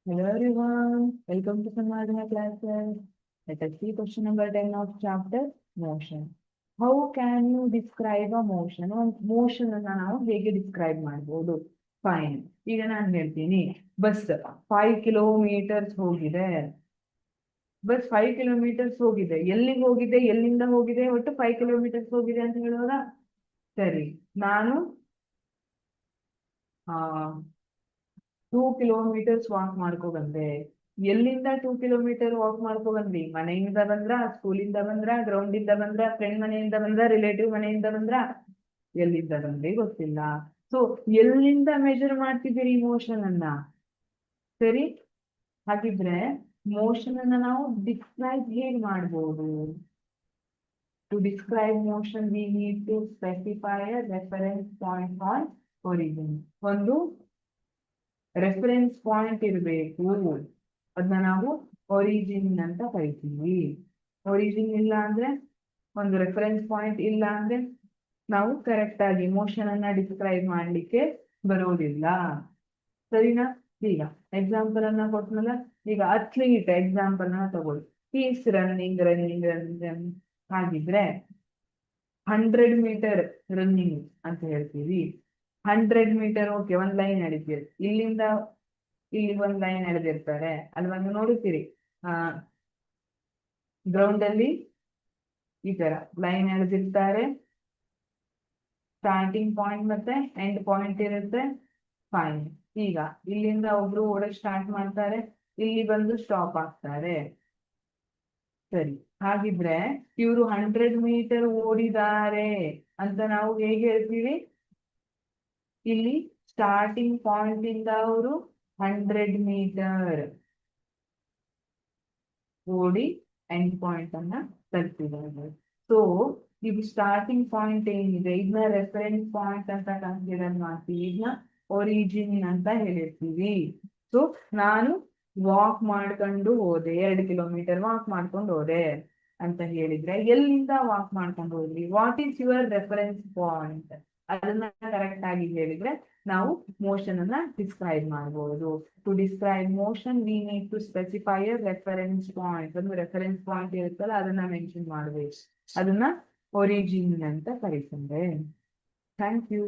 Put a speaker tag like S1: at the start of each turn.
S1: Hello everyone, welcome to Samadhana classes. Let us see question number 10 of chapter motion. How can you describe a motion? Motion ಅನ್ನ ನಾವು ಹೇಗೆ describe ಮಾಡ್ಬೋದು? Fine. ಈಗ ನಾನು ಹೇಳ್ತೀನಿ, bus 5 kilometres ಹೋಗಿದೆ. Bus 5 kilometres ಹೋಗಿದೆ. ಎಲ್ಲಿಗೆ ಹೋಗಿದೆ, ಎಲ್ಲಿಂದ ಹೋಗಿದೆ, ಒಟ್ಟು 5 ಕಿಲೋಮೀಟರ್ಸ್ ಹೋಗಿದೆ ಅಂತ ಹೇಳೋದಾ? ಸರಿ, ನಾನು 2 ಕಿಲೋಮೀಟರ್ಸ್ ವಾಕ್ ಮಾಡ್ಕೊ ಬಂದೆ. ಎಲ್ಲಿಂದ 2 ಕಿಲೋಮೀಟರ್ ವಾಕ್ ಮಾಡ್ಕೊ ಬಂದ್ರಿ? ಮನೆಯಿಂದ ಬಂದ್ರ, ಸ್ಕೂಲಿಂದ ಬಂದ್ರ, ಗ್ರೌಂಡ್ ಇಂದ ಬಂದ್ರ, ಫ್ರೆಂಡ್ ಮನೆಯಿಂದ ಬಂದ್ರ, ರಿಲೇಟಿವ್ ಮನೆಯಿಂದ ಬಂದ್ರ? ಎಲ್ಲಿಂದ ಬಂದ್ರಿ ಗೊತ್ತಿಲ್ಲ. ಸೊ ಎಲ್ಲಿಂದ ಮೆಜರ್ ಮಾಡ್ತಿದ್ದೀರಿ ಮೋಷನ್ ಅನ್ನ? ಸರಿ, ಹಾಗಿದ್ರೆ ಮೋಷನ್ ಅನ್ನ ನಾವು ಡಿಸ್ಕ್ರೈಬ್ ಹೇಗ್ ಮಾಡ್ಬೋದು? To describe motion we need to specify a reference point an origin. ಒಂದು ರೆಫರೆನ್ಸ್ ಪಾಯಿಂಟ್ ಇರಬೇಕು, ಅದನ್ನ ನಾವು ಒರಿಜಿನ್ ಅಂತ ಕರಿತೀವಿ. ಒರಿಜಿನ್ ಇಲ್ಲ ಅಂದ್ರೆ, ಒಂದು ರೆಫರೆನ್ಸ್ ಪಾಯಿಂಟ್ ಇಲ್ಲ ಅಂದ್ರೆ ನಾವು ಕರೆಕ್ಟ್ ಆಗಿ ಮೋಷನ್ ಅನ್ನ ಡಿಸ್ಕ್ರೈಬ್ ಮಾಡ್ಲಿಕ್ಕೆ ಬರೋದಿಲ್ಲ. ಸರಿನಾ? ಈಗ ಎಕ್ಸಾಂಪಲ್ ಅನ್ನ ಕೊಟ್ಟನಲ್ಲ, ಈಗ ಅಥ್ಲೀಟ್ ಎಕ್ಸಾಂಪಲ್ ಅನ್ನ ತಗೊಳ್ಳಿ. ಈಸ್ ರನ್ನಿಂಗ್ ರನ್ನಿಂಗ್ ರನ್ನಿಂಗ್ ಹಾಗಿದ್ರೆ 100 ಮೀಟರ್ ರನ್ನಿಂಗ್ ಅಂತ ಹೇಳ್ತೀವಿ. 100 ಮೀಟರ್ ಓಕೆ, ಒಂದ್ ಲೈನ್ ಎಳಿತೀರಿ, ಇಲ್ಲಿಂದ ಇಲ್ಲಿ ಒಂದ್ ಲೈನ್ ಎಳೆದಿರ್ತಾರೆ, ಅಲ್ಲಿ ಒಂದು ನೋಡುತ್ತೀರಿ ಗ್ರೌಂಡ್ ಅಲ್ಲಿ ಈ ತರ ಲೈನ್ ಎಳೆದಿರ್ತಾರೆ. ಸ್ಟಾರ್ಟಿಂಗ್ ಪಾಯಿಂಟ್ ಮತ್ತೆ ಎಂಡ್ ಪಾಯಿಂಟ್ ಇರುತ್ತೆ. ಫೈನ್. ಈಗ ಇಲ್ಲಿಂದ ಒಬ್ರು ಓಡಕ್ ಸ್ಟಾರ್ಟ್ ಮಾಡ್ತಾರೆ, ಇಲ್ಲಿ ಬಂದು ಸ್ಟಾಪ್ ಆಗ್ತಾರೆ. ಸರಿ, ಹಾಗಿದ್ರೆ ಇವರು 100 ಮೀಟರ್ ಓಡಿದ್ದಾರೆ ಅಂತ ನಾವು ಹೇಗೆ ಹೇಳ್ತೀವಿ? ಇಲ್ಲಿ ಸ್ಟಾರ್ಟಿಂಗ್ ಪಾಯಿಂಟ್ ಇಂದ ಅವರು 100 ಮೀಟರ್ ಓಡಿ ಎಂಡ್ ಪಾಯಿಂಟ್ ಅನ್ನ ತಲುಪಿದ್ದಾರೆ. ಸೊ ಇದು ಸ್ಟಾರ್ಟಿಂಗ್ ಪಾಯಿಂಟ್ ಏನಿದೆ, ಇದನ್ನ ರೆಫರೆನ್ಸ್ ಪಾಯಿಂಟ್ ಅಂತ ಕನ್ಸಿಡರ್ ಮಾಡ್ತೀವಿ, ಇದನ್ನ ಒರಿಜಿನ್ ಅಂತ ಹೇಳಿರ್ತೀವಿ. ಸೊ ನಾನು ವಾಕ್ ಮಾಡ್ಕೊಂಡು ಹೋದೆ, 2 ಕಿಲೋಮೀಟರ್ ವಾಕ್ ಮಾಡ್ಕೊಂಡು ಹೋದೆ ಅಂತ ಹೇಳಿದ್ರೆ, ಎಲ್ಲಿಂದ ವಾಕ್ ಮಾಡ್ಕೊಂಡು ಹೋದ್ರಿ? What is your reference point? ಅದನ್ನ ಕರೆಕ್ಟ್ ಆಗಿ ಹೇಳಿದ್ರೆ ನಾವು ಮೋಷನ್ ಅನ್ನ ಡಿಸ್ಕ್ರೈಬ್ ಮಾಡಬಹುದು. To describe motion we need to specify a reference point. ಒಂದು ರೆಫರೆನ್ಸ್ ಪಾಯಿಂಟ್ ಇರುತ್ತಲ್ಲ, ಅದನ್ನ ಮೆನ್ಷನ್ ಮಾಡಬೇಕು. ಅದನ್ನ ಒರಿಜಿನ್ ಅಂತ ಕರೀತಾರೆ. Thank you.